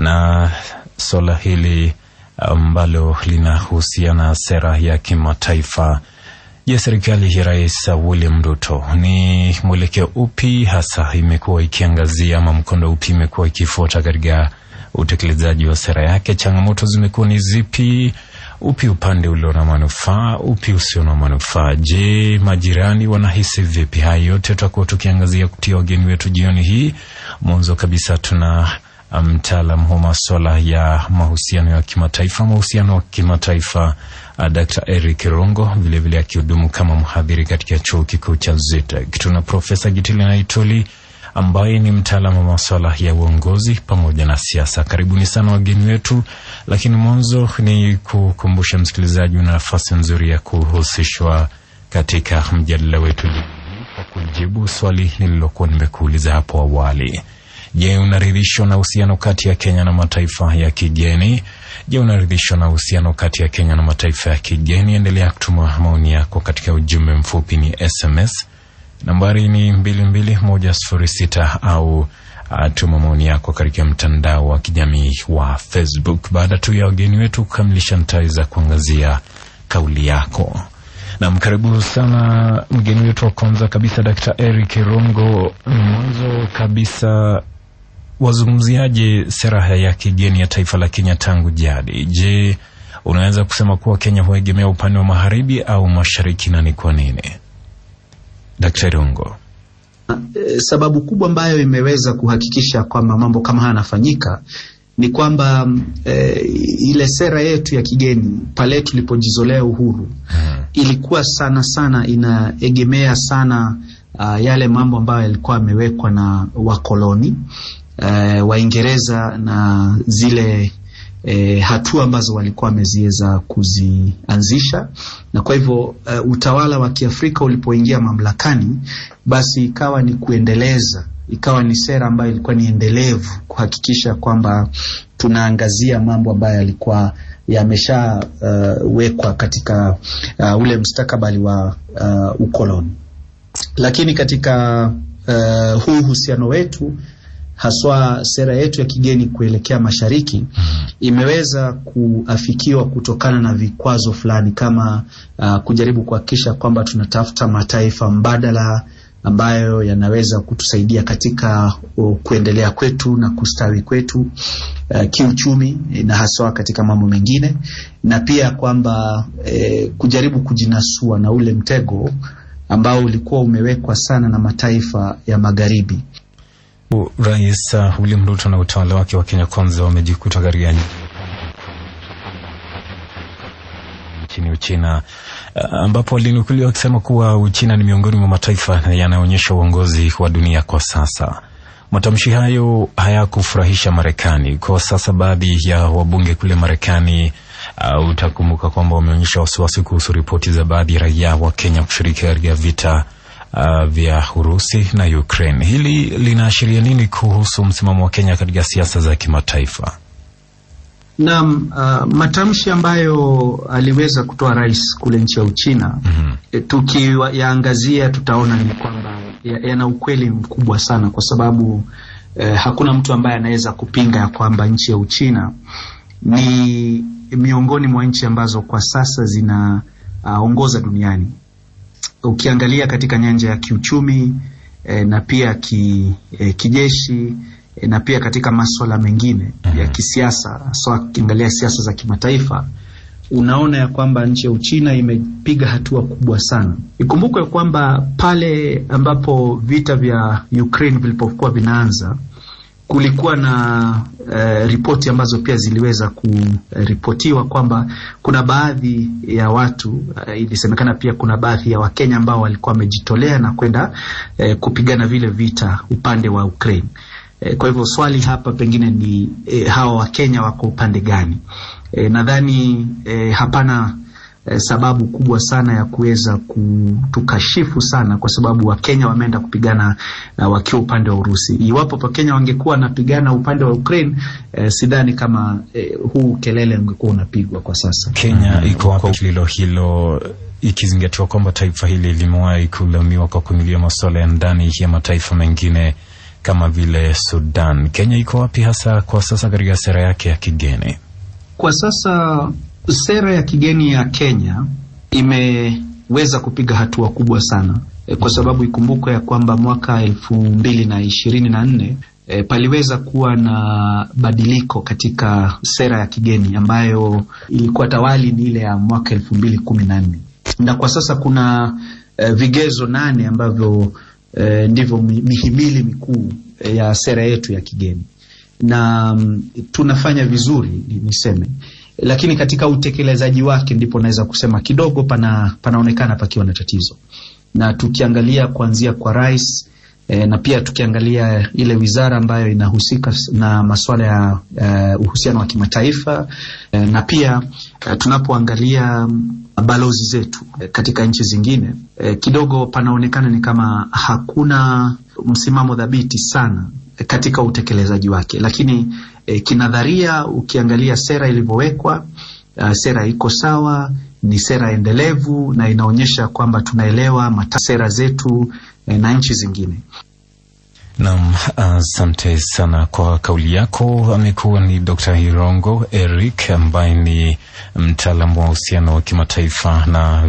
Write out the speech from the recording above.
na swala hili ambalo linahusiana na sera ya kimataifa. Je, serikali ya Rais William Ruto ni mwelekeo upi hasa imekuwa ikiangazia, ama mkondo upi imekuwa ikifuata katika utekelezaji wa sera yake? Changamoto zimekuwa ni zipi? Upi upande ulio na manufaa, upi usio na manufaa? Je, majirani wanahisi vipi? Hayo yote tutakuwa tukiangazia kutia wageni wetu jioni hii. Mwanzo kabisa tuna mtaalamu wa masuala ya mahusiano ya kimataifa, Dr. Eric Rongo, vile vile akihudumu kama mhadhiri katika chuo kikuu cha ZITEC. Tuna Profesa Gitile Naitoli ambaye ni mtaalamu wa masuala ya uongozi pamoja na siasa. Karibuni sana wageni wetu, lakini mwanzo ni kukumbusha msikilizaji una nafasi nzuri ya kuhusishwa katika mjadala wetu kwa kujibu swali nililokuwa nimekuuliza hapo awali. Je, unaridhishwa na uhusiano kati ya Kenya na mataifa ya kigeni? Je, unaridhishwa na uhusiano kati ya Kenya na mataifa ya kigeni? Endelea kutuma maoni yako katika ujumbe mfupi, ni SMS. Nambari ni 22106, au tuma maoni yako katika mtandao wa kijamii wa Facebook. Baada tu ya wageni wetu kukamilisha, nitaweza kuangazia kauli yako. Na mkaribu sana mgeni wetu wa kwanza kabisa, Dr. Eric Rongo. Mwanzo kabisa, wazungumziaje sera ya kigeni ya taifa la Kenya tangu jadi? Je, unaweza kusema kuwa Kenya huegemea upande wa magharibi au mashariki, na ni kwa nini? Dr. Rongo. Sababu kubwa ambayo imeweza kuhakikisha kwamba mambo kama haya yanafanyika ni kwamba ile sera yetu ya kigeni pale tulipojizolea uhuru ilikuwa sana inaegemea sana yale mambo ambayo yalikuwa yamewekwa na wakoloni Waingereza, na zile hatua ambazo walikuwa wameziweza kuzianzisha. Na kwa hivyo utawala wa Kiafrika ulipoingia mamlakani, basi ikawa ni kuendeleza, ikawa ni sera ambayo ilikuwa ni endelevu kuhakikisha kwamba tunaangazia mambo ambayo yalikuwa yamesha wekwa katika ule mustakabali wa ukoloni. Lakini katika huu uhusiano wetu, haswa sera yetu ya kigeni kuelekea mashariki, imeweza kuafikiwa kutokana na vikwazo fulani, kama kujaribu kuhakikisha kwamba tunatafuta mataifa mbadala ambayo yanaweza kutusaidia katika kuendelea kwetu na kustawi kwetu kiuchumi na haswa katika mambo mengine, na pia kwamba kujaribu kujinasua na ule mtego ambao ulikuwa umewekwa sana na mataifa ya magharibi. Rais William Ruto na utawala wake wa Kenya Kwanza wamejikuta katika nchini Uchina, ambapo walinukuliwa wakisema kuwa Uchina ni miongoni mwa mataifa yanayoonyesha uongozi wa dunia kwa sasa. Matamshi hayo hayakufurahisha Marekani. Kwa sasa baadhi ya wabunge kule Marekani, utakumbuka kwamba wameonyesha wasiwasi kuhusu ripoti za baadhi ya raia wa Kenya kushiriki katika vita vya Urusi na Ukraine. Hili linaashiria nini kuhusu msimamo wa Kenya katika siasa za kimataifa? Naam, matamshi ambayo aliweza kutoa rais kule nchi ya Uchina, tukiyaangazia tutaona ni kwamba yana ukweli mkubwa sana, kwa sababu hakuna mtu ambaye anaweza kupinga ya kwamba nchi ya Uchina ni miongoni mwa nchi ambazo kwa sasa zinaongoza duniani. Ukiangalia katika nyanja ya kiuchumi na pia kijeshi na pia katika masuala mengine ya kisiasa, so ukiangalia siasa za kimataifa, unaona ya kwamba nchi ya Uchina imepiga hatua kubwa sana. Ikumbukwe kwamba pale ambapo vita vya Ukraine vilipokuwa vinaanza, kulikuwa na ripoti ambazo pia ziliweza kuripotiwa kwamba kuna baadhi ya watu, ilisemekana pia kuna baadhi ya Wakenya ambao walikuwa wamejitolea na kwenda kupigana vile vita upande wa Ukraine. Kwa hivyo swali hapa pengine ni hawa Wakenya wako upande gani? Nadhani hapana sababu kubwa sana ya kuweza kutukashifu sana, kwa sababu Wakenya wameenda kupigana wakiwa upande wa Urusi. Iwapo Wakenya wangekuwa napigana upande wa Ukraine, sidhani kama huu kelele ungekuwa unapigwa kwa sasa. Kenya iko kwa hilo ikizingatiwa kwamba taifa hili limewahi kulaumiwa kwa kuingilia masuala ya ndani ya mataifa mengine kama vile Sudan. Kenya iko wapi hasa kwa sasa katika sera yake ya kigeni? Kwa sasa sera ya kigeni ya Kenya imeweza kupiga hatua kubwa sana, kwa sababu ikumbuke ya kwamba mwaka 2024 paliweza kuwa na badiliko katika sera ya kigeni ambayo ilikuwa tawali ni ile ya mwaka 2014, na kwa sasa kuna vigezo 8 ambavyo ndivyo mihimili mikuu ya sera yetu ya kigeni, na tunafanya vizuri niseme, lakini katika utekelezaji wake ndipo naweza kusema kidogo panaonekana pakiwa na tatizo. Na tukiangalia kuanzia kwa rais na pia tukiangalia ile wizara ambayo inahusika na masuala ya uhusiano wa kimataifa, na pia tunapoangalia balozi zetu katika nchi zingine, kidogo panaonekana ni kama hakuna msimamo dhabiti sana katika utekelezaji wake. Lakini kinadharia, ukiangalia sera ilivyowekwa, sera iko sawa, ni sera endelevu na inaonyesha kwamba tunaelewa sera zetu na nchi zingine. Naam, asante sana kwa kauli yako. Amekuwa ni Dr. Hirongo Eric ambaye ni mtaalamu wa uhusiano wa kimataifa na